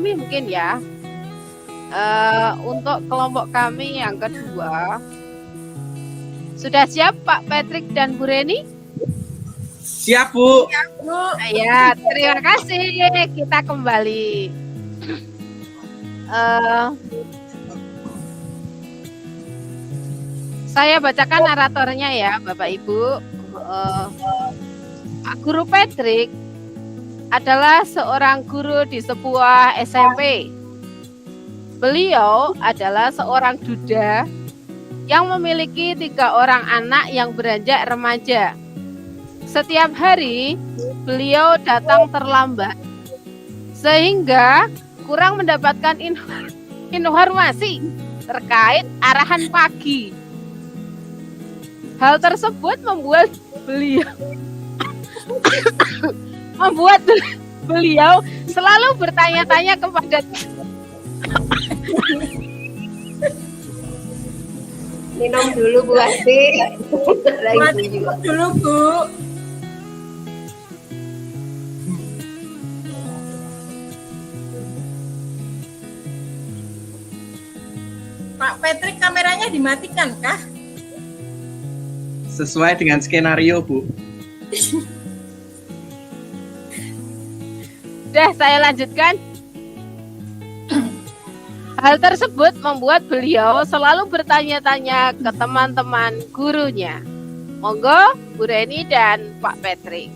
kami mungkin ya. Untuk kelompok kami yang kedua, sudah siap Pak Patrick dan Bu Reni? Siap, Bu. Ya, terima kasih. Kita kembali. Saya bacakan naratornya ya, Bapak Ibu. Pak Guru Patrick adalah seorang guru di sebuah SMP. Beliau adalah seorang duda yang memiliki 3 orang anak yang beranjak remaja. Setiap hari beliau datang terlambat sehingga kurang mendapatkan informasi terkait arahan pagi. Hal tersebut membuat beliau selalu bertanya-tanya kepada minum dulu Bu Asti. Lagi dulu Bu. Pak Patrick, kameranya dimatikan kah? Sesuai dengan skenario, Bu. Sudah saya lanjutkan. Hal tersebut membuat beliau selalu bertanya-tanya ke teman-teman gurunya. Monggo, Bu Reni dan Pak Patrick.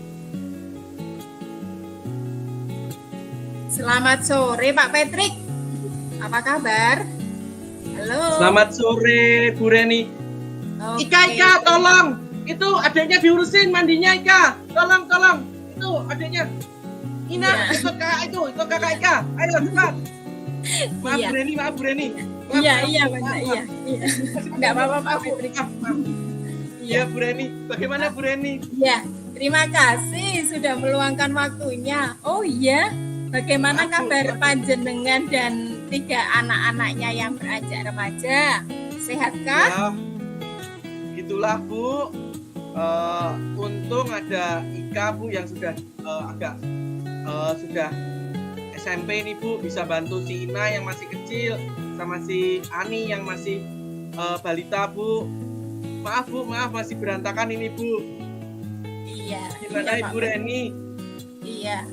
Selamat sore Pak Patrick. Apa kabar? Halo. Selamat sore, Bu Reni. Okay. Ika, tolong. Itu adiknya diurusin mandinya, Ika. Tolong. Itu adiknya. Ina, Ya. itu kakak Ika. Ayo cepat. Maaf, Iya. Bu Reni. Iya. Enggak apa-apa Pak Patrick. Iya, Bu Reni. Bagaimana, Bu Reni? Iya, terima kasih sudah meluangkan waktunya. Oh iya, bagaimana kabar panjenengan dan 3 anak-anaknya yang beranjak remaja? Sehatkah? Ya, gitulah, Bu. Untung ada Ika, Bu, yang sudah sudah SMP nih, Bu, bisa bantu si Ina yang masih kecil sama si Ani yang masih balita, Bu. Maaf, Bu, masih berantakan ini, Bu. Iya. Gimana, Ibu Reni? Iya.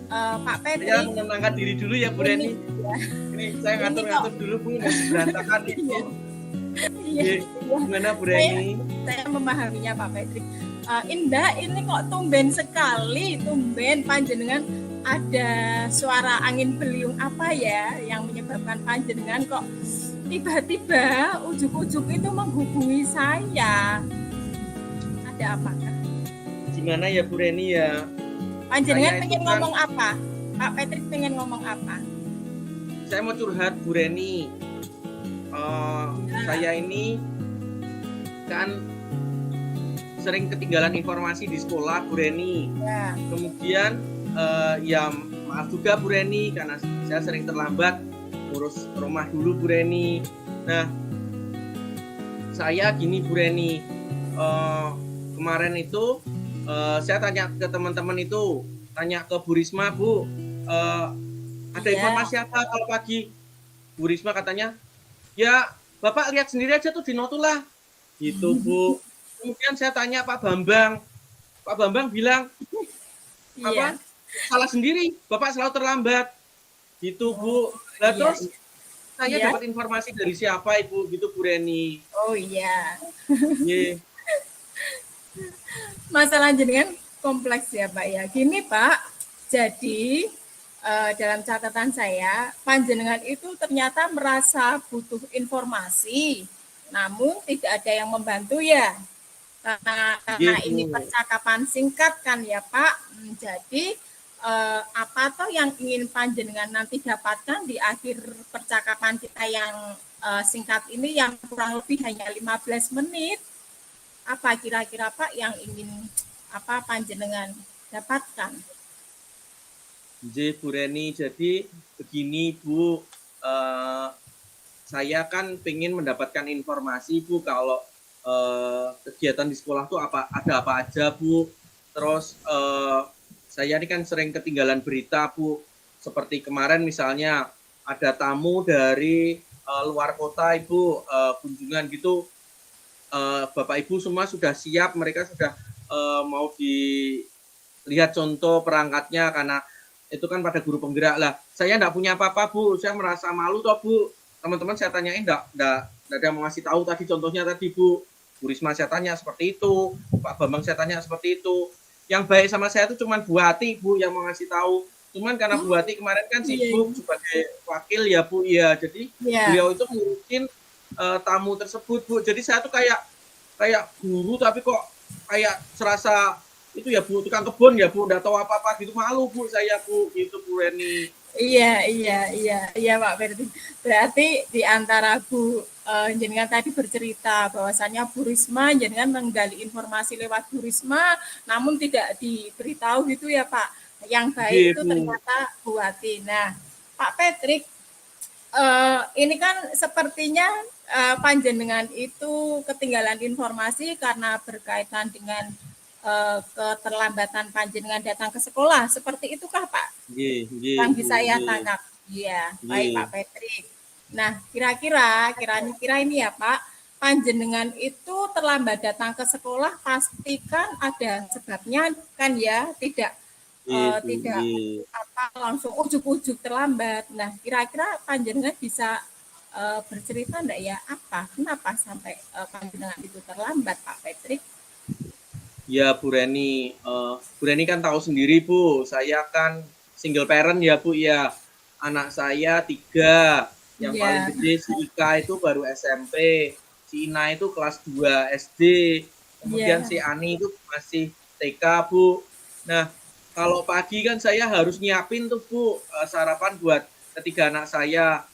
Pak Saya Patrick. menenangkan diri dulu ya, Bu Reni. Ini saya ngatur-ngatur dulu, Bu, masih berantakan nih, Bu. Iya. Gimana, Bu Reni? Saya memahaminya Pak Patrick. Indah, ini kok tumben sekali, panjenengan ada suara angin beliung apa ya yang menyebabkan panjenengan kok tiba-tiba ujuk-ujuk itu menghubungi saya. Ada apakah? Gimana ya, Bu Reni ya? Panjenengan Saya pengen itu ngomong apa? Pak Patrick pengen ngomong apa? Saya mau curhat, Bu Reni. Saya ini kan sering ketinggalan informasi di sekolah, Bu Reni. Ya. Kemudian ya maaf juga, Bu Reni, karena saya sering terlambat ngurus rumah dulu, Bu Reni. Nah, saya gini, Bu Reni, kemarin itu saya tanya ke teman-teman itu, tanya ke Bu Risma, Bu, ada informasi apa kalau pagi? Bu Risma katanya, ya Bapak lihat sendiri aja tuh di Notulah, gitu, Bu. Kemudian saya tanya Pak Bambang bilang, apa? Salah sendiri, Bapak selalu terlambat, gitu, Bu. Nah, terus saya dapat informasi dari siapa, Ibu, gitu, Bu Reni? Oh iya. Yeah. Masalah jenengan kompleks ya Pak ya. Gini Pak, jadi dalam catatan saya, panjenengan itu ternyata merasa butuh informasi, namun tidak ada yang membantu ya. Karena ini percakapan singkat kan ya Pak. Jadi apa toh yang ingin panjenengan nanti dapatkan di akhir percakapan kita yang singkat ini yang kurang lebih hanya 15 menit? Apa kira-kira Pak yang ingin panjenengan dapatkan? Bu Reni, jadi begini Bu, saya kan pengen mendapatkan informasi Bu kalau kegiatan di sekolah tuh ada apa aja Bu. Terus saya ini kan sering ketinggalan berita Bu. seperti kemarin misalnya ada tamu dari luar kota Ibu kunjungan gitu, Bapak Ibu semua sudah siap, mereka sudah mau dilihat contoh perangkatnya karena itu kan pada guru penggerak lah. Saya enggak punya apa-apa Bu, saya merasa malu toh Bu. Teman-teman saya tanyain enggak ada yang mau ngasih tahu tadi contohnya tadi Bu. Bu Risma saya tanya seperti itu, Pak Bambang saya tanya seperti itu. Yang baik sama saya itu cuma Bu Hati Bu yang mau ngasih tahu. Cuman karena Bu Hati kemarin kan sibuk sebagai wakil ya Bu ya, jadi beliau itu ngurusin tamu tersebut Bu. Jadi saya tuh kayak guru tapi kok kayak serasa itu ya Bu, tukang kebun ya Bu, nggak tahu apa-apa gitu, malu Bu saya Bu, gitu Bu Reni. Iya Pak Ferdi. Berarti di antara Bu jenengan tadi bercerita bahwasannya Bu Risma jenengan menggali informasi lewat Bu Risma, namun tidak diberitahu gitu ya Pak. Yang baik itu ternyata Bu Hati. Nah, Pak Patrick, ini kan sepertinya panjenengan itu ketinggalan informasi karena berkaitan dengan keterlambatan panjenengan datang ke sekolah. Seperti itukah Pak? Yang bisa saya tangkap. Iya, baik Pak Patrick. Nah, kira-kira ini ya Pak, panjenengan itu terlambat datang ke sekolah pastikan ada sebabnya kan ya, tidak langsung ujuk-ujuk terlambat. Nah, kira-kira panjenengan bisa bercerita enggak ya kenapa sampai panjenengan itu terlambat Pak Patrick? Ya Bu Reni kan tahu sendiri Bu, saya kan single parent ya Bu ya, anak saya 3, yang paling gede si Ika itu baru SMP, si Ina itu kelas 2 SD, kemudian si Ani itu masih TK Bu. Nah kalau pagi kan saya harus nyiapin tuh Bu sarapan buat ketiga anak saya.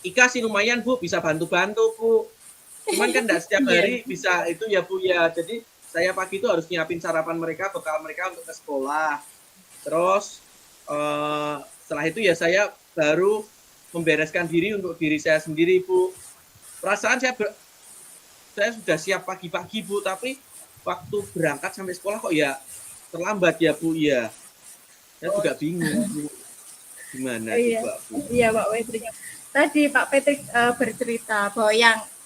Ika sih lumayan Bu, bisa bantu-bantu Bu, cuman kan enggak setiap hari bisa itu ya Bu ya, jadi saya pagi itu harus nyiapin sarapan mereka, bekal mereka untuk ke sekolah. Terus setelah itu ya saya baru membereskan diri untuk diri saya sendiri Bu. Perasaan saya sudah siap pagi-pagi Bu, tapi waktu berangkat sampai sekolah kok ya terlambat ya Bu ya. Saya juga bingung Bu. Gimana coba Bu? Iya Pak Patrick. Tadi Pak Patrick bercerita bahwa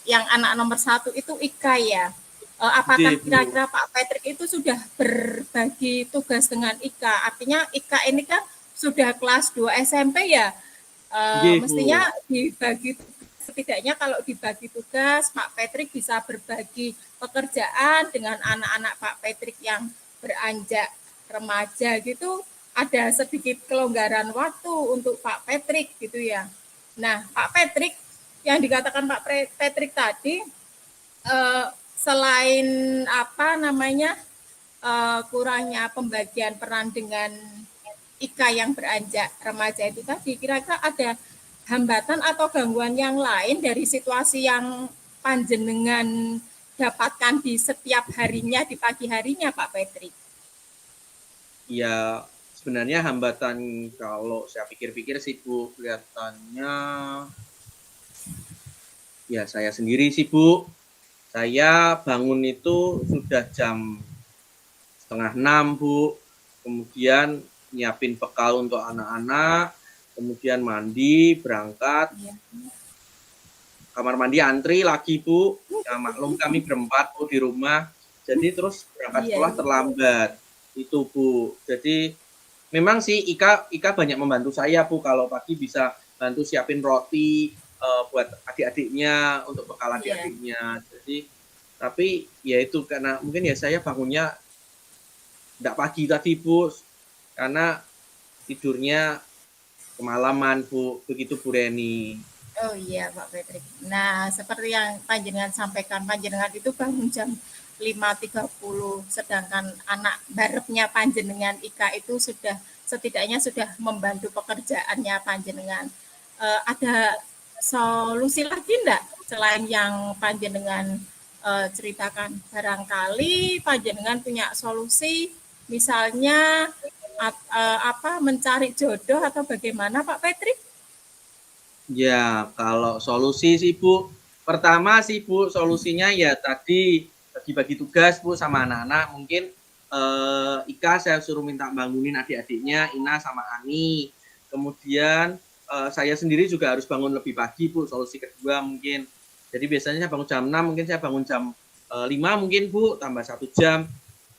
yang anak nomor 1 itu Ika ya. Apakah kira-kira Pak Patrick itu sudah berbagi tugas dengan Ika? Artinya Ika ini kan sudah kelas 2 SMP ya, mestinya dibagi, setidaknya kalau dibagi tugas Pak Patrick bisa berbagi pekerjaan dengan anak-anak Pak Patrick yang beranjak remaja gitu, ada sedikit kelonggaran waktu untuk Pak Patrick gitu ya. Nah Pak Patrick, yang dikatakan Pak Patrick tadi, selain kurangnya pembagian peran dengan Ika yang beranjak remaja itu tadi, kira-kira ada hambatan atau gangguan yang lain dari situasi yang panjenengan dapatkan di setiap harinya, di pagi harinya Pak Patrick? Ya sebenarnya hambatan kalau saya pikir-pikir sih Bu, kelihatannya ya saya sendiri sih Bu. Saya bangun itu sudah jam 5:30 Bu, kemudian nyiapin bekal untuk anak-anak, kemudian mandi, berangkat, kamar mandi antri lagi Bu, ya maklum kami berempat Bu di rumah, jadi terus berangkat sekolah terlambat, itu Bu. Jadi memang sih Ika banyak membantu saya Bu, kalau pagi bisa bantu siapin roti, buat adik-adiknya, untuk bekal adik-adiknya. Jadi tapi ya itu karena mungkin ya saya bangunnya enggak pagi tadi Bu, karena tidurnya kemalaman Bu, begitu Bu Reni. Oh iya Pak Patrick. Nah seperti yang panjenengan sampaikan, panjenengan itu bangun jam 5.30, sedangkan anak barepnya panjenengan Ika itu setidaknya sudah membantu pekerjaannya panjenengan. Ada solusi lagi enggak selain yang panjenengan ceritakan? Barangkali panjenengan punya solusi, misalnya mencari jodoh atau bagaimana Pak Patrick? Ya kalau solusi sih Bu, pertama sih Bu, solusinya ya tadi bagi-bagi tugas Bu sama anak-anak. Mungkin Ika saya suruh minta bangunin adik-adiknya, Ina sama Ani. Kemudian saya sendiri juga harus bangun lebih pagi, Bu. Solusi kedua mungkin. Jadi biasanya saya bangun jam 6, mungkin saya bangun jam 5 mungkin, Bu, tambah 1 jam.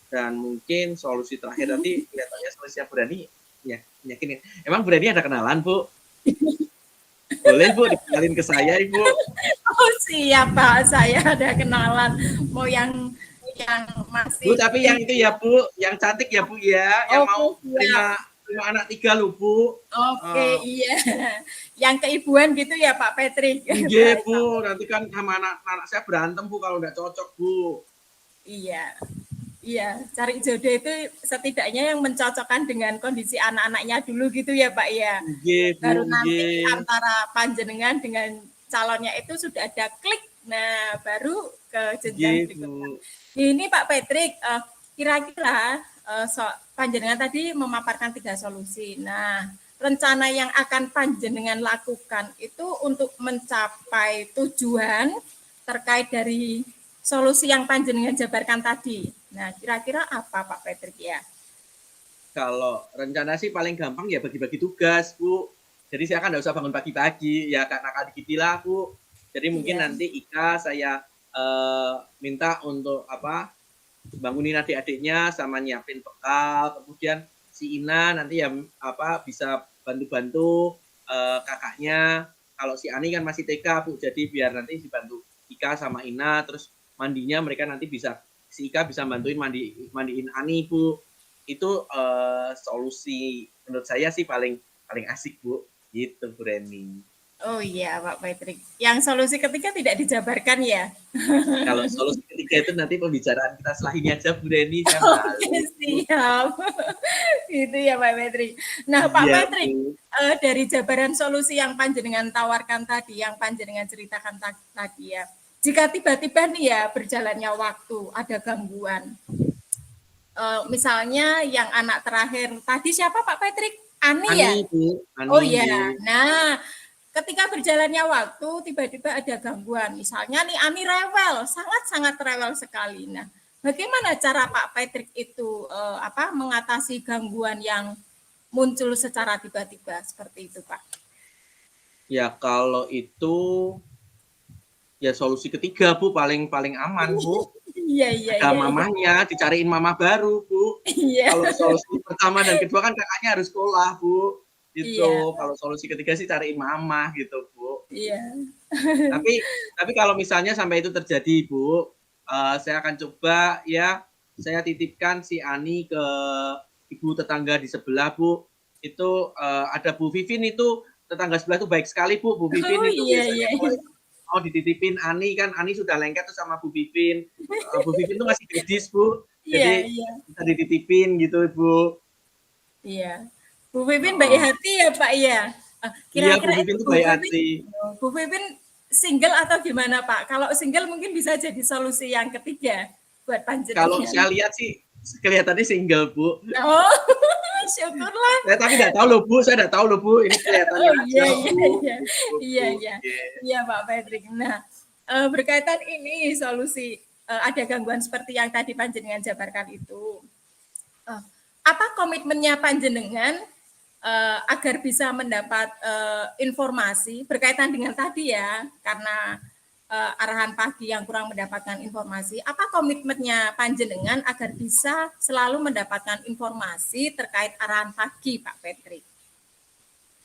Dan mungkin solusi terakhir nanti kelihatannya solusinya Bu Rani ya yakin. Emang Bu Rani ada kenalan, Bu? Boleh, Bu, dikenalin ke saya, Ibu. Oh siap Pak, saya ada kenalan. Mau yang masih. Bu, tapi yang itu ya, Bu, yang cantik ya, Bu ya, yang mau siap. lima anak 3 loh, Bu. Oke, iya. Yang keibuan gitu ya Pak Patrick. Iya, Bu, nanti kan sama anak saya berantem, Bu, kalau nggak cocok, Bu. Iya. Iya, cari jodoh itu setidaknya yang mencocokkan dengan kondisi anak-anaknya dulu gitu ya Pak ya. Iya, Bu. Baru nanti antara panjenengan dengan calonnya itu sudah ada klik. Nah, baru ke jenjang berikutnya. Ini Pak Patrick, kira-kira panjenengan tadi memaparkan 3 solusi. Nah, rencana yang akan panjenengan lakukan itu untuk mencapai tujuan terkait dari solusi yang panjenengan jabarkan tadi. Nah, kira-kira apa Pak Patrick ya? Kalau rencana sih paling gampang ya bagi-bagi tugas, Bu. Jadi saya kan nggak usah bangun pagi-pagi, ya nakal dikit lah, Bu. Jadi mungkin nanti Ika saya minta untuk bangunin adik-adiknya sama nyiapin bekal. Kemudian si Ina nanti ya bisa bantu-bantu kakaknya. Kalau si Ani kan masih TK, Bu. Jadi biar nanti dibantu Ika sama Ina, terus mandinya mereka nanti bisa si Ika bisa bantuin mandiin Ani, Bu. Itu solusi menurut saya sih paling asik, Bu. Gitu, Bu Reni. Oh iya, Pak Patrick. Yang solusi ketiga tidak dijabarkan ya? Kalau solusi ketiga itu nanti pembicaraan kita setelah ini aja, Bu Reni. Oke, siap. Itu ya, Pak Patrick. Nah, Pak Patrick, dari jabaran solusi yang panjenengan tawarkan tadi, yang panjenengan ceritakan tadi ya, jika tiba-tiba nih ya berjalannya waktu, ada gangguan. Misalnya yang anak terakhir tadi siapa Pak Patrick? Ani ya? Bu. Ani, oh iya. Nah, ketika berjalannya waktu tiba-tiba ada gangguan. Misalnya nih Ani rewel, sangat-sangat rewel sekali. Nah, bagaimana cara Pak Patrick itu mengatasi gangguan yang muncul secara tiba-tiba seperti itu, Pak? Ya, kalau itu ya solusi ketiga, Bu, paling aman, Bu. Iya. Ada mamanya, dicariin mama baru, Bu. Iya. Kalau solusi pertama dan kedua kan kakaknya harus sekolah, Bu. Gitu. Iya. Kalau solusi ketiga sih cariin mama gitu, Bu. Iya. Tapi kalau misalnya sampai itu terjadi, Bu, saya akan coba ya, saya titipkan si Ani ke ibu tetangga di sebelah, Bu. Itu ada Bu Vivin itu tetangga sebelah itu baik sekali, Bu. Bu Vivin itu biasanya mau dititipin Ani kan, Ani sudah lengket tuh sama Bu Vivin. Bu Vivin tuh masih gadis, Bu. Jadi bisa dititipin gitu, Bu. Iya. Bu Vivin baik hati ya, Pak ya. Iya, Bu Vivin tuh baik hati. Bu Vivin single atau gimana, Pak? Kalau single mungkin bisa jadi solusi yang ketiga buat panjenengan. Kalau saya lihat sih kelihatannya single, Bu. Oh, syukurlah. Tapi nggak tahu loh, Bu. Saya nggak tahu loh, Bu. Ini kelihatannya. Iya, Pak Patrick. Nah, berkaitan ini solusi ada gangguan seperti yang tadi panjenengan jabarkan itu. Apa komitmennya panjenengan agar bisa mendapat informasi berkaitan dengan tadi ya, karena arahan pagi yang kurang mendapatkan informasi, apa komitmennya panjenengan agar bisa selalu mendapatkan informasi terkait arahan pagi, Pak Patrick?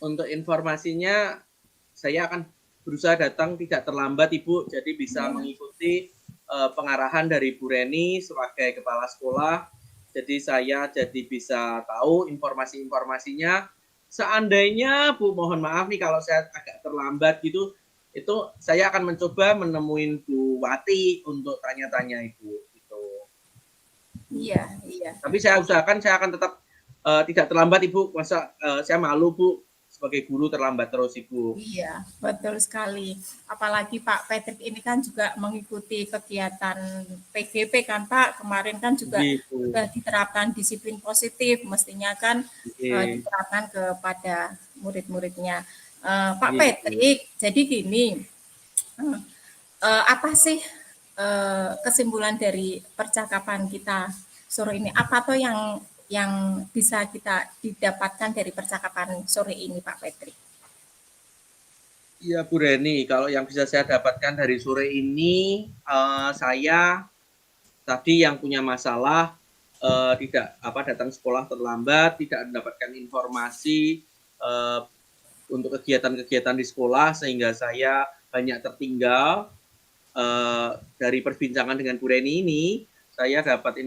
Untuk informasinya, saya akan berusaha datang tidak terlambat, Ibu, jadi bisa mengikuti pengarahan dari Bu Reni sebagai kepala sekolah. Jadi saya bisa tahu informasi-informasinya. Seandainya, Bu, mohon maaf nih kalau saya agak terlambat gitu, itu saya akan mencoba menemuin Bu Wati untuk tanya-tanya Ibu gitu. Iya. Tapi saya usahakan saya akan tetap tidak terlambat, Ibu. Masa saya malu, Bu, sebagai guru terlambat terus, Ibu. Iya, betul sekali. Apalagi Pak Patrick ini kan juga mengikuti kegiatan PGP kan, Pak. Kemarin kan juga sudah diterapkan disiplin positif, mestinya kan diterapkan kepada murid-muridnya. Pak Patrick, jadi gini, apa sih kesimpulan dari percakapan kita sore ini? Apa tuh yang yang bisa kita didapatkan dari percakapan sore ini, Pak Patrick? Iya, Bu Reni, kalau yang bisa saya dapatkan dari sore ini, saya tadi yang punya masalah tidak datang sekolah terlambat, tidak mendapatkan informasi untuk kegiatan-kegiatan di sekolah, sehingga saya banyak tertinggal. Dari perbincangan dengan Bu Reni ini, saya dapat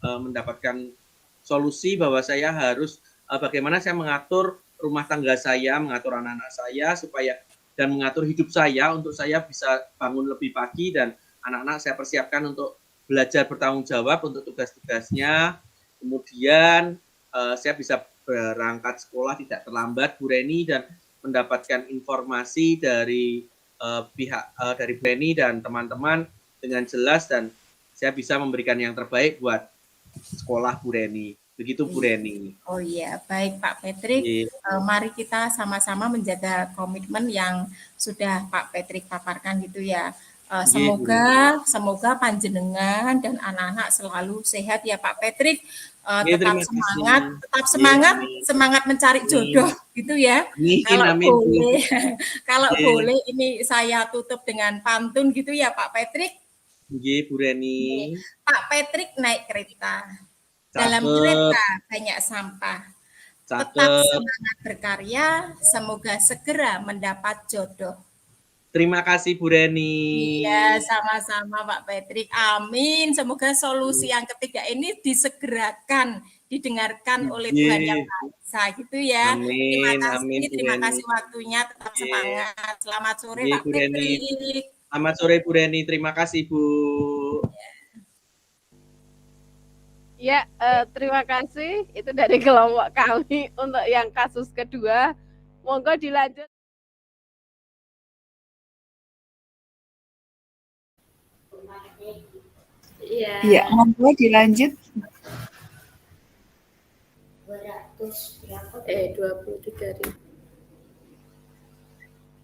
mendapatkan solusi bahwa saya harus bagaimana saya mengatur rumah tangga saya, mengatur anak-anak saya dan mengatur hidup saya untuk saya bisa bangun lebih pagi dan anak-anak saya persiapkan untuk belajar bertanggung jawab untuk tugas-tugasnya. Kemudian saya bisa berangkat sekolah tidak terlambat, Bu Reni, dan mendapatkan informasi dari dari Bu Reni dan teman-teman dengan jelas, dan saya bisa memberikan yang terbaik buat sekolah Bu Reni. Begitu Bu Reni. Oh iya, baik Pak Patrick. Mari kita sama-sama menjaga komitmen yang sudah Pak Patrick paparkan gitu ya. Semoga panjenengan dan anak-anak selalu sehat ya Pak Patrick. Tetap semangat mencari jodoh gitu ya. Kalau boleh ini saya tutup dengan pantun gitu ya Pak Patrick. Bu Reni. Pak Patrick naik kereta. Dalam kereta banyak sampah. Tetap semangat berkarya, semoga segera mendapat jodoh. Terima kasih Bu Reni. Iya, sama-sama Pak Patrick. Amin. Semoga solusi yang ketiga ini disegerakan, didengarkan oleh Tuhan Yang Maha Esa gitu ya. Terima kasih waktunya, tetap semangat. Selamat sore Pak Patrick. Selamat sore Bu Reni, terima kasih Bu. Ya, terima kasih. Itu dari kelompok kami untuk yang kasus kedua. Monggo dilanjut. Iya, monggo dilanjut. 23.000.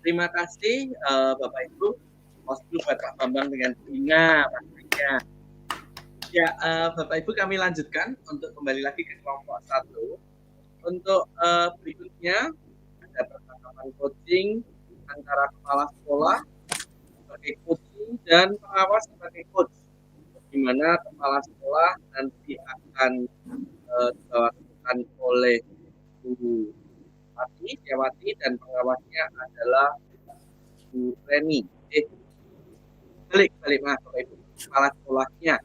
Terima kasih Bapak Ibu. Waktu buat Pak Bambang dengan telinga pastinya. Ya, Bapak Ibu, kami lanjutkan untuk kembali lagi ke kelompok 1. Untuk berikutnya ada percakapan coaching antara kepala sekolah sebagai coaching dan pengawas sebagai coach, di mana kepala sekolah nanti akan dibawakan oleh Bu Setiawati dan pengawasnya adalah Bu Reni. Balik Mas Bapak Ibu. Kepala sekolahnya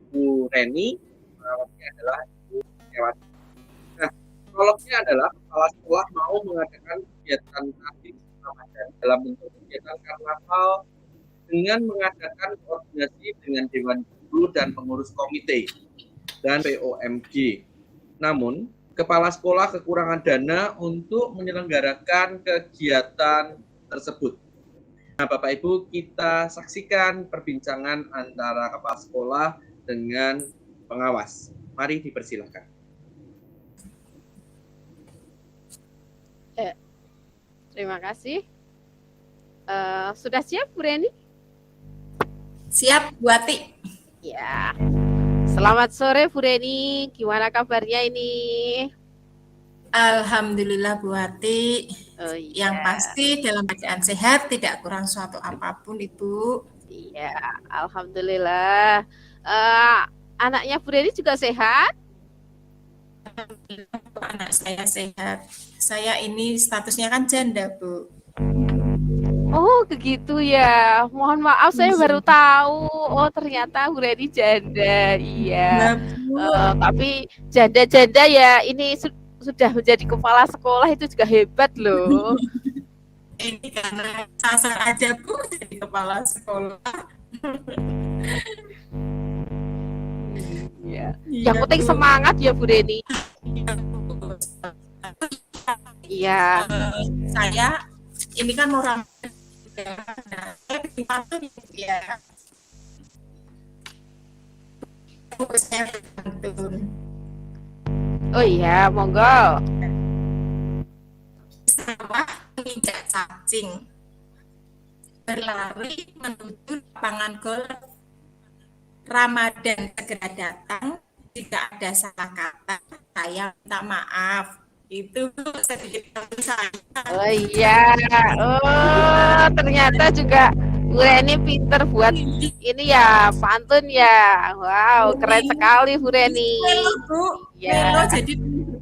Bu Reni, pengawasnya adalah Bu Setiawati. Nah, prolognya adalah kepala sekolah mau mengadakan kegiatan tadi dalam bentuk kegiatan karnaval dengan mengadakan koordinasi dengan Dewan Guru dan pengurus komite dan POMG. Namun, kepala sekolah kekurangan dana untuk menyelenggarakan kegiatan tersebut. Nah, Bapak Ibu, kita saksikan perbincangan antara kepala sekolah dengan pengawas. Mari dipersilakan. Terima kasih. Sudah siap, Bu Reni? Siap, Bu Ati. Ya. Selamat sore, Bu Reni. Gimana kabarnya ini? Alhamdulillah, Bu Ati. Oh, iya. Yang pasti dalam keadaan sehat, tidak kurang suatu apapun, Ibu. Iya, alhamdulillah. Anaknya Bu Reni juga sehat? Anak saya sehat. Saya ini statusnya kan janda, Bu. Oh, begitu ya. Mohon maaf, saya baru tahu. Oh, ternyata Bu Reni janda. Iya. Tapi janda-janda ya ini sudah menjadi kepala sekolah itu juga hebat loh. Ini karena sasar aja Bu jadi kepala sekolah. Ya. Yang penting semangat ya Bu Reni. Iya. Saya ini kan orang ya. Oh iya, monggo. Sawah menginjak cacing. Berlari menuju lapangan golf. Ramadan segera datang, jika ada salah kata, saya minta maaf. Itu sedikit saya. Oh iya, oh ternyata juga Bu Reni pinter buat ini ya, pantun ya. Wow, keren sekali Bu Reni. Melo, Bu. Ya. Melo, jadi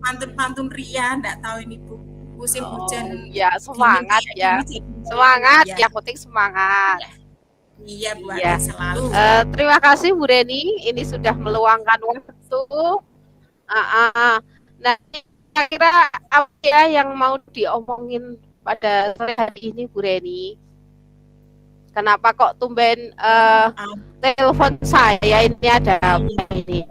pantun-pantun ria, enggak tahu ini Bu. Musim hujan. Ya, semangat ya. Semangat, yang penting semangat. Iya, Bu Iya. Ati, selalu. Terima kasih Bu Reni, ini sudah meluangkan waktu. Nah, kira-kira apa ya yang mau diomongin pada sore hari ini Bu Reni? Kenapa kok tumben telepon saya ini ada apa ini?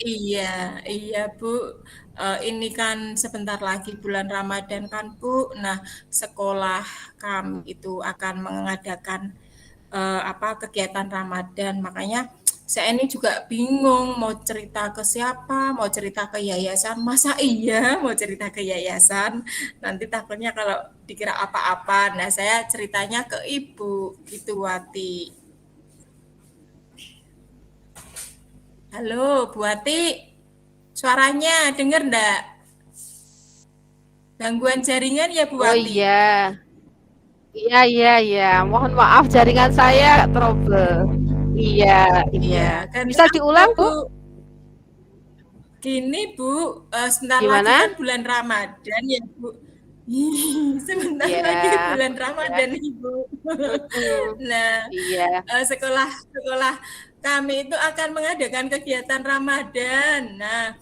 Iya Bu. Ini kan sebentar lagi bulan Ramadan kan Bu. Nah, sekolah kami itu akan mengadakan kegiatan Ramadan. Makanya saya ini juga bingung mau cerita ke siapa, mau cerita ke yayasan. Masa iya mau cerita ke yayasan? Nanti takutnya kalau dikira apa-apa. Nah, saya ceritanya ke Ibu gitu, Wati. Halo, Bu Wati. Suaranya denger enggak? Gangguan jaringan ya, Bu Oh Wati? iya. Iya. Mohon maaf jaringan saya trouble. Iya. Kan Bisa diulang, Bu? Gini, Bu, sebentar Gimana? lagi kan bulan Ramadan ya, Bu. Sebentar lagi bulan Ramadan, Ibu. Nah, sekolah kami itu akan mengadakan kegiatan Ramadan. Nah,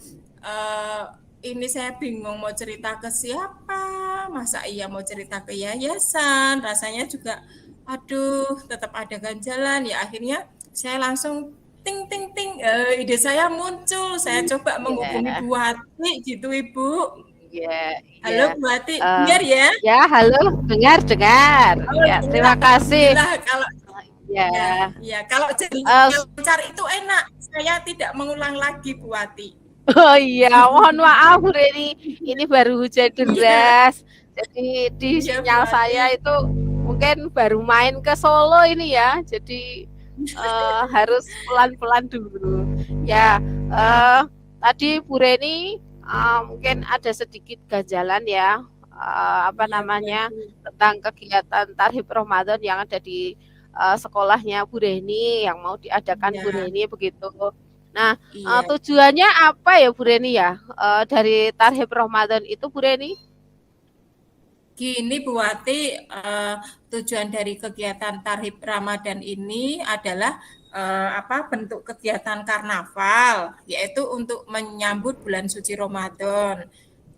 ini saya bingung mau cerita ke siapa. Masa iya mau cerita ke yayasan? Rasanya juga, aduh, tetap ada ganjalan. Ya akhirnya saya langsung ting, ide saya muncul. Saya coba menghubungi Bu Wati gitu, Ibu. Halo Bu Wati, dengar ya? Ya, halo, dengar. Oh, Ya, terima kasih. Kalau kalau jadi lancar itu enak. Saya tidak mengulang lagi Bu Wati. Oh iya, mohon maaf Bu Reni. Ini baru hujan deras. Jadi di sinyal saya itu mungkin baru main ke Solo ini ya. Jadi harus pelan-pelan dulu. Ya, tadi Bu Reni mungkin ada sedikit ganjalan ya, tentang kegiatan Tarhib Ramadan yang ada di sekolahnya Bu Reni yang mau diadakan Bu Reni begitu. Nah, tujuannya apa ya Bu Reni ya dari Tarhib Ramadan itu Bu Reni? Gini Bu Wati, tujuan dari kegiatan Tarhib Ramadan ini adalah bentuk kegiatan karnaval, yaitu untuk menyambut bulan suci Ramadan.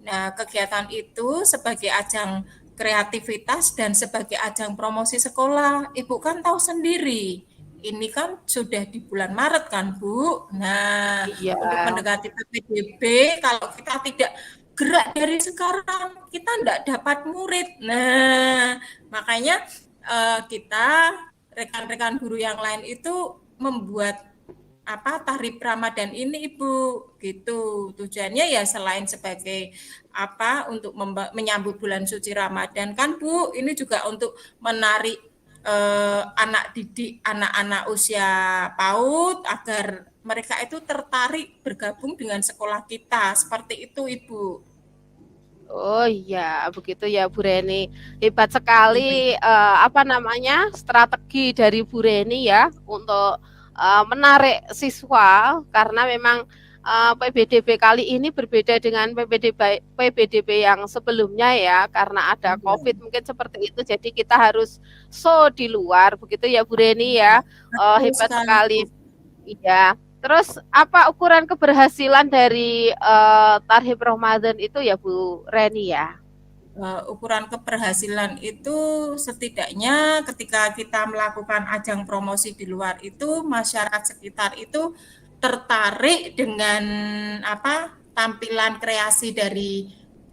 Nah, kegiatan itu sebagai ajang kreativitas dan sebagai ajang promosi sekolah. Ibu kan tahu sendiri, ini kan sudah di bulan Maret kan Bu. Nah, untuk mendekati PPDB, kalau kita tidak gerak dari sekarang, kita tidak dapat murid. Nah, makanya kita rekan-rekan guru yang lain itu membuat Tarhib Ramadan ini Ibu gitu. Tujuannya ya selain sebagai untuk menyambut bulan suci Ramadan kan Bu, ini juga untuk menarik anak didik, anak-anak usia PAUD agar mereka itu tertarik bergabung dengan sekolah kita. Seperti itu Ibu. Oh iya, begitu ya Bu Reni. Hebat sekali strategi dari Bu Reni ya untuk menarik siswa, karena memang PPDB kali ini berbeda dengan PPDB yang sebelumnya ya, karena ada COVID mungkin seperti itu. Jadi kita harus show di luar, begitu ya Bu Reni ya. Hebat sekali. Iya. Terus apa ukuran keberhasilan dari Tarhib Ramadan itu ya Bu Reni ya? Ukuran keberhasilan itu setidaknya ketika kita melakukan ajang promosi di luar itu, masyarakat sekitar itu tertarik dengan tampilan kreasi dari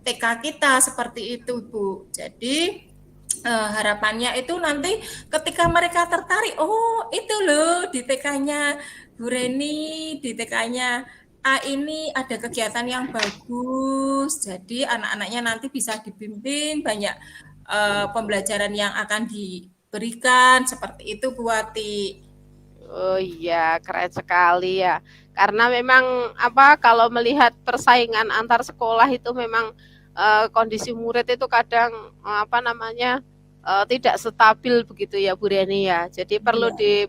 TK kita seperti itu Bu. Jadi harapannya itu nanti ketika mereka tertarik, oh itu loh di TK-nya Bu Reni, di TK-nya ini ada kegiatan yang bagus, jadi anak-anaknya nanti bisa dibimbing, banyak pembelajaran yang akan diberikan, seperti itu Bu Wati. Oh iya, keren sekali ya. Karena memang apa kalau melihat persaingan antar sekolah itu memang kondisi murid itu kadang apa namanya tidak stabil begitu ya Bu Reni ya. Jadi perlu Iya,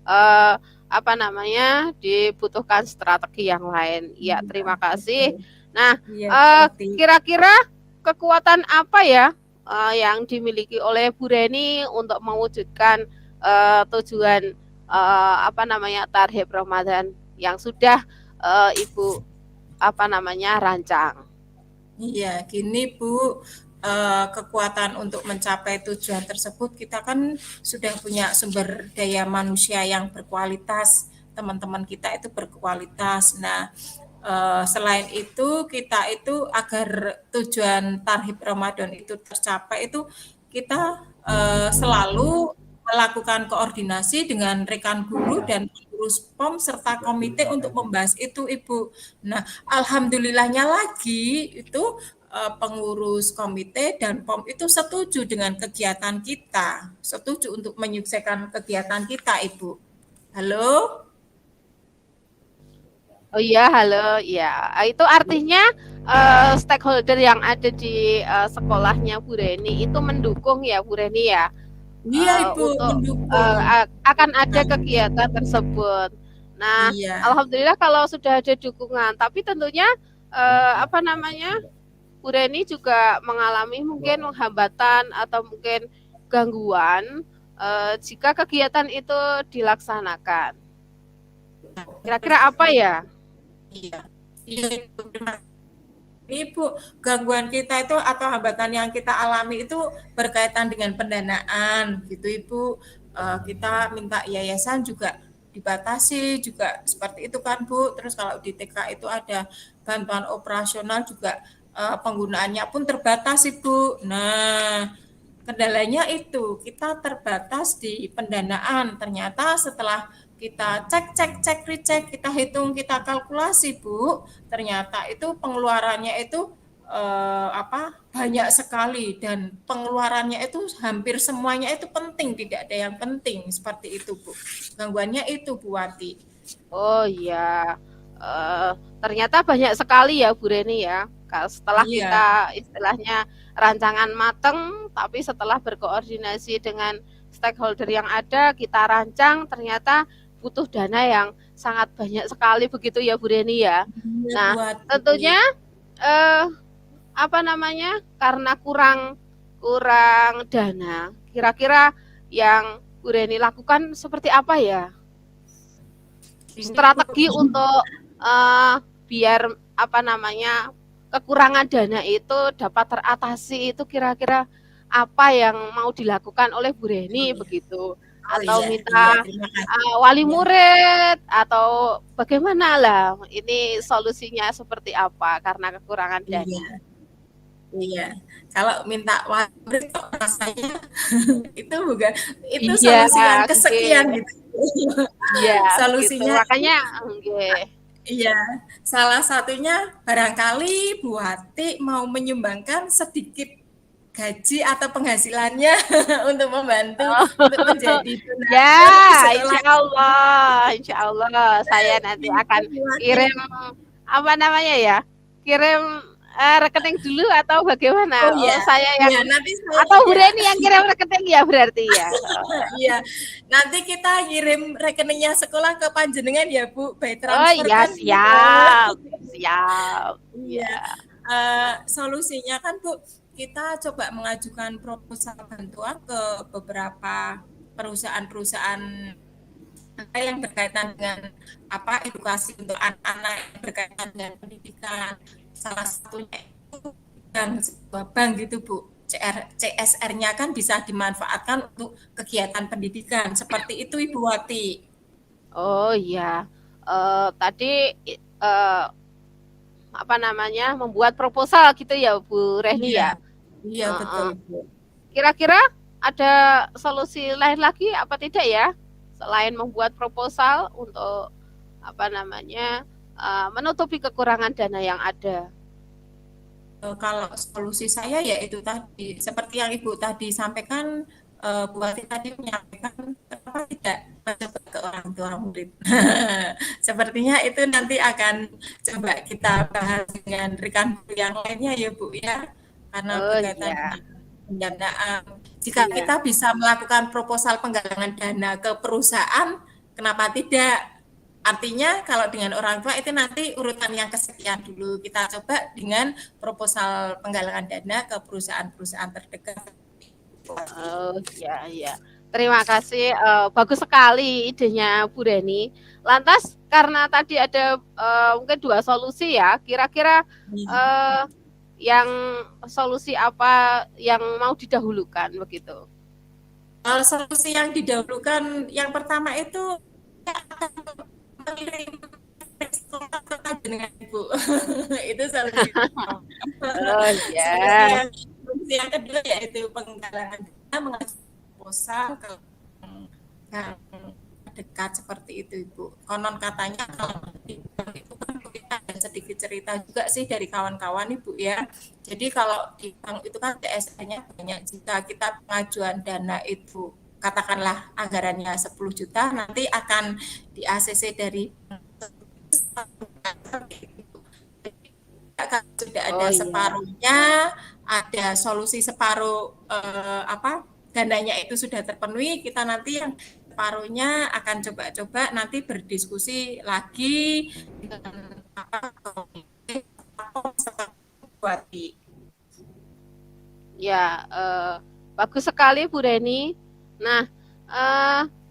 eh, apa namanya dibutuhkan strategi yang lain. Ya, iya, terima kasih. betul. Nah, Iya, berarti. kira-kira kekuatan apa ya yang dimiliki oleh Bu Reni untuk mewujudkan tujuan apa namanya tarhib Ramadan yang sudah Ibu apa namanya rancang. Iya, gini Bu, kekuatan untuk mencapai tujuan tersebut kita kan sudah punya sumber daya manusia yang berkualitas, teman-teman kita itu berkualitas. Nah, selain itu kita itu agar tujuan tarhib Ramadan itu tercapai itu kita selalu melakukan koordinasi dengan rekan guru dan pengurus POM serta komite untuk membahas itu Ibu. Nah, alhamdulillahnya lagi itu pengurus komite dan POM itu setuju dengan kegiatan kita, setuju untuk menyukseskan kegiatan kita, Ibu. Halo? Oh iya, halo. Ya, itu artinya stakeholder yang ada di sekolahnya Bu Reni itu mendukung ya Bu Reni ya Iya, Ibu, untuk mendukung. akan ada kegiatan tersebut. Nah, Iya. alhamdulillah kalau sudah ada dukungan, tapi tentunya apa namanya Bu Reni juga mengalami mungkin hambatan atau mungkin gangguan jika kegiatan itu dilaksanakan. Kira-kira apa ya? Iya. Iya, Ibu. Ibu, gangguan kita itu atau hambatan yang kita alami itu berkaitan dengan pendanaan gitu Ibu. Kita minta yayasan juga dibatasi juga seperti itu kan Bu. Terus kalau di TK itu ada bantuan operasional juga penggunaannya pun terbatas Ibu. Nah, kendalanya itu kita terbatas di pendanaan. Ternyata setelah kita cek, recheck, kita hitung, kita kalkulasi, Bu, ternyata itu pengeluarannya itu banyak sekali dan pengeluarannya itu hampir semuanya itu penting, tidak ada yang penting seperti itu, Bu. Gangguannya itu, Bu Wati. Oh iya, ternyata banyak sekali ya Bu Reni ya. Setelah Iya, kita istilahnya rancangan mateng, tapi setelah berkoordinasi dengan stakeholder yang ada, kita rancang ternyata butuh dana yang sangat banyak sekali begitu ya Bu Reni ya. iya Bu Nah, Wati. tentunya eh, apa namanya karena kurang dana, kira-kira yang Bu Reni lakukan seperti apa ya? Ini Bu, Strategi untuk biar apa namanya kekurangan dana itu dapat teratasi itu kira-kira apa yang mau dilakukan oleh Bu Reni begitu oh atau iya, iya, minta terima kasih. wali Iya. murid atau bagaimana lah ini solusinya seperti apa karena kekurangan Iya, dana. iya. Kalau minta waris kok rasanya itu bukan itu Iya, solusi yang kesekian nggih. gitu. Iya, begitu. Solusinya Makanya nggih. iya, salah satunya barangkali Bu Wati mau menyumbangkan sedikit gaji atau penghasilannya untuk membantu Oh, untuk menjadi ya, donatur di sekolah. insya Allah saya nanti akan Bu Wati. kirim apa namanya ya, kirim rekening dulu atau bagaimana? Oh Oh, iya, saya yang iya nanti saya atau Bu iya. Reni yang kirim rekening ya berarti ya. Iya, nanti kita kirim rekeningnya sekolah ke panjenengan ya Bu, by Oh transfer iya kan. siap, siap. Iya, Ya. solusinya kan Bu, kita coba mengajukan proposal bantuan ke beberapa perusahaan-perusahaan yang berkaitan dengan edukasi untuk anak-anak yang berkaitan dengan pendidikan. Salah satunya itu dan sebuah bank gitu Bu. CSR-nya kan bisa dimanfaatkan untuk kegiatan pendidikan. Seperti itu Ibu Wati. Oh iya. Tadi apa namanya membuat proposal gitu ya Bu Reni Iya, ya. iya betul Bu. Kira-kira ada solusi lain lagi apa tidak ya selain membuat proposal untuk apa namanya menutupi kekurangan dana yang ada. Kalau solusi saya ya itu tadi seperti yang Ibu tadi sampaikan, Bu Wati tadi menyampaikan kenapa tidak mencoba ke orang tua murid. Sepertinya itu nanti akan coba kita bahas dengan rekan guru yang lainnya ya Bu ya, karena berkaitan dengan pendanaan. Jika kita bisa melakukan proposal penggalangan dana ke perusahaan, kenapa tidak? Artinya kalau dengan orang tua itu nanti urutan yang kesekian dulu. Kita coba dengan proposal penggalangan dana ke perusahaan-perusahaan terdekat. Oh iya. Terima kasih, bagus sekali idenya Bu Reni. Lantas karena tadi ada mungkin 2 solusi ya, kira-kira yang solusi apa yang mau didahulukan begitu? Solusi yang didahulukan yang pertama itu dengan Ibu. Itu solusi. Oh iya. Solusi yang kedua yaitu penggalangan dana mengajukan proposal ke yang dekat seperti itu Ibu. Konon katanya kalau itu kan kita ada sedikit cerita juga sih dari kawan-kawan Ibu ya. Jadi kalau di bank itu kan CSR-nya banyak. Jika kita pengajuan dana itu katakanlah anggarannya 10 juta, nanti akan di ACC dari sudah ada separuhnya, ada solusi separuh dananya itu sudah terpenuhi, kita nanti yang separuhnya akan coba-coba nanti berdiskusi lagi dengan Ya, bagus sekali Bu Reni. Nah,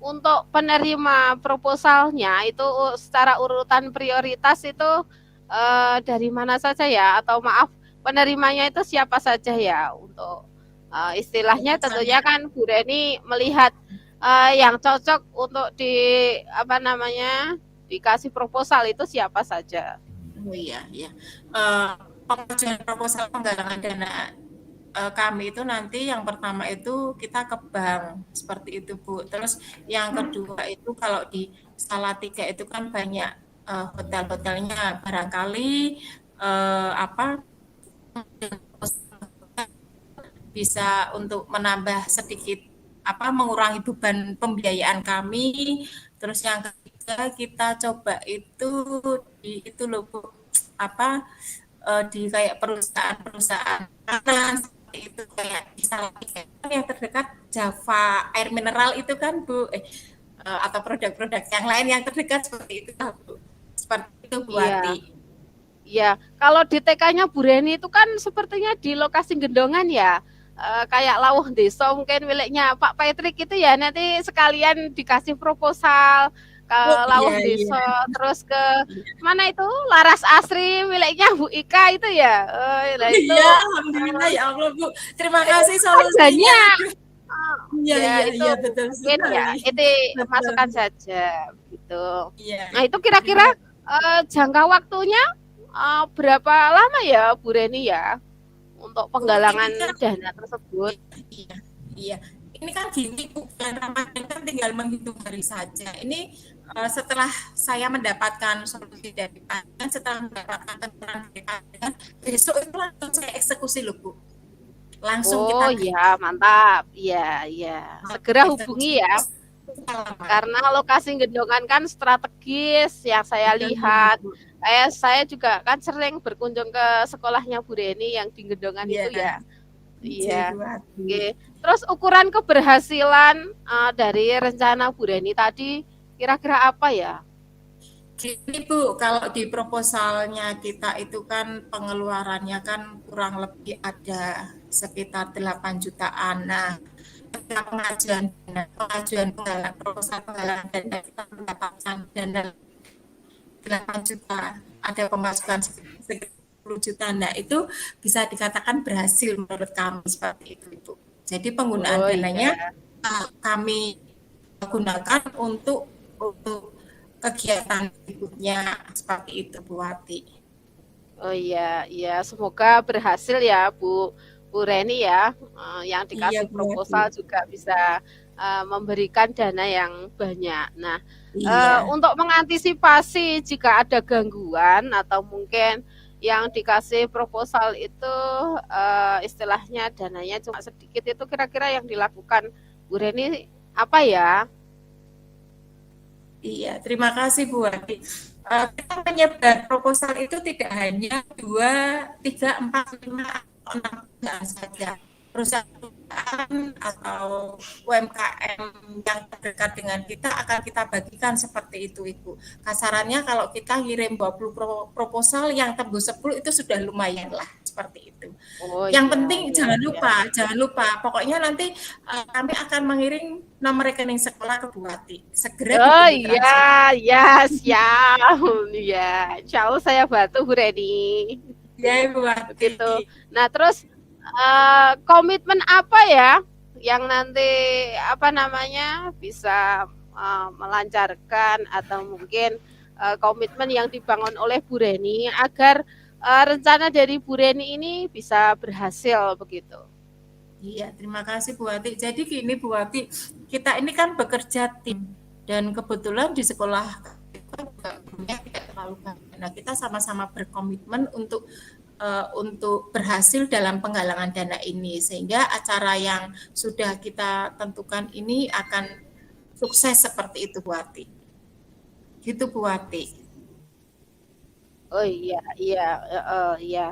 untuk penerima proposalnya itu secara urutan prioritas itu dari mana saja ya? Atau maaf, penerimanya itu siapa saja ya? Untuk istilahnya tentunya kan Bu Reni melihat yang cocok untuk dikasih proposal itu siapa saja? Oh iya. Pengajuan proposal penggalangan dana kami itu nanti yang pertama itu kita ke bank seperti itu Bu. Terus yang kedua itu kalau di Salatiga itu kan banyak hotel-hotelnya, barangkali bisa untuk menambah sedikit mengurangi beban pembiayaan kami. Terus yang ketiga kita coba itu itu loh Bu, di kayak perusahaan karena itu kayak di Salatiga yang terdekat Java air mineral itu kan Bu, atau produk-produk yang lain yang terdekat seperti itu Bu. Seperti itu Bu Ati. Iya, kalau di TK-nya Bu Reni itu kan sepertinya di lokasi Gendongan ya, kayak Lawuh Desa mungkin miliknya Pak Patrick itu ya, nanti sekalian dikasih proposal ke Lawuh Desa, terus ke mana itu Laras Asri miliknya Bu Ika itu ya. Itu, alhamdulillah ya Allah Bu. Terima kasih solusinya. Itu betul mungkin ya, itu masukkan saja gitu. Iya. Nah itu kira-kira jangka waktunya berapa lama ya Bu Reni ya untuk penggalangan dana tersebut? Iya. Ini kan gini Bu, bulan Ramadan kan tinggal menghitung hari saja. Ini setelah saya mendapatkan solusi dari Pandan, setelah mendapatkan keterangan dari Pandan, besok itu langsung saya eksekusi loh Bu. Langsung kita mantap. Iya. Segera hubungi ya. Karena lokasi Gendongan kan strategis yang saya lihat. Saya juga kan sering berkunjung ke sekolahnya Bu Reni yang di Gendongan itu ya. Iya. Oke. Terus ukuran keberhasilan dari rencana Bu Reni tadi kira-kira apa ya? Gini Bu, kalau di proposalnya kita itu kan pengeluarannya kan kurang lebih ada sekitar 8 jutaan. Nah, pengajuan proposal penggalangan dana kita mendapatkan dana 8 juta, ada pemasukan sekitar 10 juta. Nah, itu bisa dikatakan berhasil menurut kami seperti itu Bu. Jadi penggunaan dananya kami gunakan untuk kegiatan berikutnya seperti itu Bu Wati. Oh iya, semoga berhasil ya Bu Reni ya, yang dikasih proposal juga bisa memberikan dana yang banyak. Nah, untuk mengantisipasi jika ada gangguan atau mungkin yang dikasih proposal itu istilahnya dananya cuma sedikit, itu kira-kira yang dilakukan Bu Reni apa ya? Iya, terima kasih Bu Wati. Kita menyebar proposal itu tidak hanya 2, 3, 4, 5, atau 6 perusahaan saja. Perusahaan atau UMKM yang terdekat dengan kita akan kita bagikan seperti itu, Ibu. Kasarannya kalau kita ngirim 20 proposal yang tembus 10 itu sudah lumayan lah, seperti itu. Oh, Yang iya, penting iya, jangan lupa. Pokoknya nanti kami akan mengirim nomor rekening sekolah ke Bu Wati. Segera oh ditunggu iya, transfer. ya siap. Ya, insya Allah saya bantu Bu Reni. Ya, Bu Wati. Begitu. Nah, terus komitmen apa ya yang nanti apa namanya bisa melancarkan atau mungkin komitmen yang dibangun oleh Bu Reni agar rencana dari Bu Reni ini bisa berhasil begitu. Iya, terima kasih Bu Wati. Jadi gini Bu Wati, kita ini kan bekerja tim dan kebetulan di sekolah kita juga gurunya tidak terlalu banyak. Nah, kita sama-sama berkomitmen untuk berhasil dalam penggalangan dana ini sehingga acara yang sudah kita tentukan ini akan sukses seperti itu Bu Wati. Gitu Bu Wati. Oh iya, iya, iya.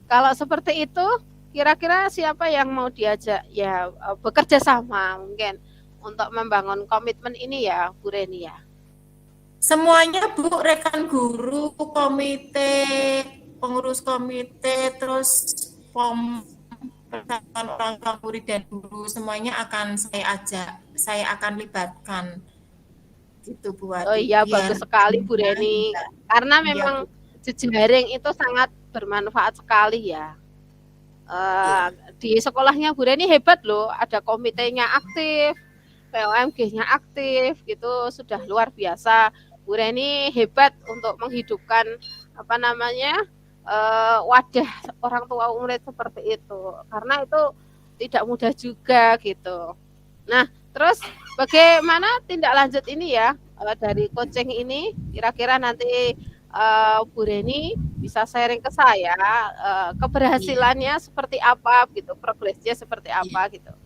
Kalau seperti itu, kira-kira siapa yang mau diajak ya bekerja sama mungkin untuk membangun komitmen ini ya, Bu Reni ya? Semuanya Bu, rekan guru, komite, pengurus komite, terus POM, persatuan orang tua murid dan guru, semuanya akan saya ajak, saya akan libatkan. Gitu Bu Wati. Oh iya, bagus sekali Bu Reni. Karena memang jejaring itu sangat bermanfaat sekali ya. Di sekolahnya Bu Reni hebat loh, ada komitenya aktif, POMG-nya aktif, gitu sudah luar biasa. Bu Reni hebat untuk menghidupkan apa namanya wadah orang tua murid seperti itu, karena itu tidak mudah juga gitu. Nah, terus bagaimana tindak lanjut ini ya dari coaching ini? Kira-kira nanti Bu Reni bisa sharing ke saya keberhasilannya seperti apa gitu, progresnya seperti apa gitu.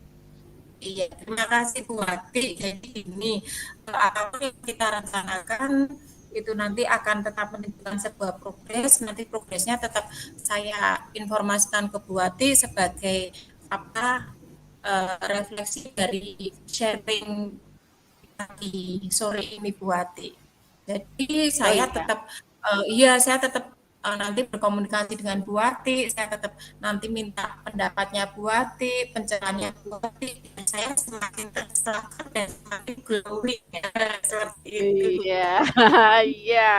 Iya, terima kasih Bu Wati. Jadi ini apapun yang kita rencanakan itu nanti akan tetap menunjukkan sebuah progres. Nanti progresnya tetap saya informasikan ke Bu Wati sebagai refleksi dari sharing di sore ini Bu Wati. Jadi saya tetap saya tetap nanti berkomunikasi dengan Bu Wati, saya tetap nanti minta pendapatnya Bu Wati, pencerahannya Bu Wati, dan saya semakin tercerahkan dan semakin glowing ya, seperti itu. Iya, iya,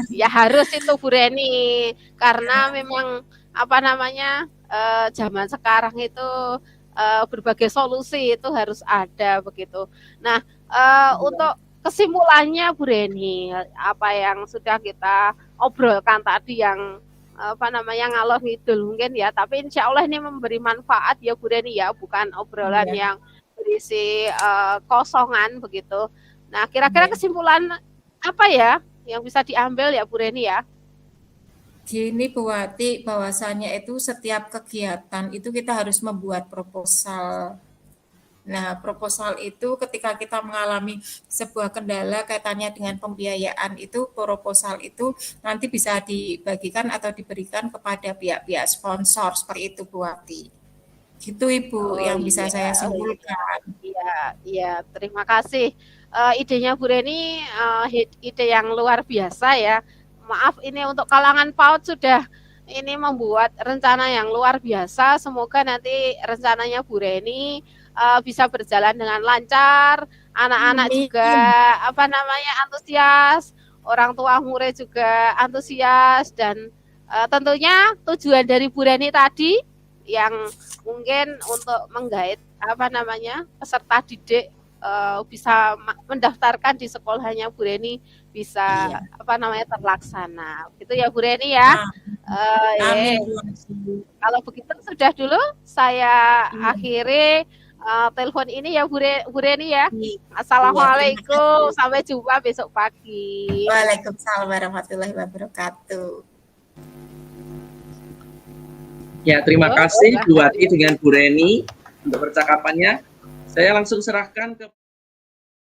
ya harus itu Bu Reni, karena memang apa namanya zaman sekarang itu berbagai solusi itu harus ada begitu. Nah, untuk kesimpulannya Bu Reni, apa yang sudah kita obrolkan tadi yang apa namanya ngalor ngidul mungkin ya, tapi insya Allah ini memberi manfaat ya Bu Reni ya, bukan obrolan yang berisi kosongan begitu. Nah, kira-kira kesimpulan apa ya yang bisa diambil ya Bu Reni ya? Gini Bu Wati, bahwasannya itu setiap kegiatan itu kita harus membuat proposal. Nah, proposal itu ketika kita mengalami sebuah kendala kaitannya dengan pembiayaan itu, proposal itu nanti bisa dibagikan atau diberikan kepada pihak-pihak sponsor, seperti itu Bu Wati. Gitu Ibu yang bisa saya simpulkan. Iya, terima kasih. Idenya Bu Reni ide yang luar biasa ya. Maaf ini untuk kalangan PAUD sudah ini membuat rencana yang luar biasa. Semoga nanti rencananya Bu Reni bisa berjalan dengan lancar, anak-anak juga apa namanya antusias, orang tua murid juga antusias, dan tentunya tujuan dari Bu Reni tadi yang mungkin untuk menggait apa namanya peserta didik bisa mendaftarkan di sekolahnya Bu Reni bisa apa namanya terlaksana. Gitu ya Bu Reni ya. Amin. Kalau begitu sudah dulu saya akhiri telepon ini ya Bu Reni ya. Assalamualaikum, sampai jumpa besok pagi. Waalaikumsalam warahmatullahi wabarakatuh. Ya, terima kasih Bu Wati dengan Bu Reni untuk percakapannya. Saya langsung serahkan ke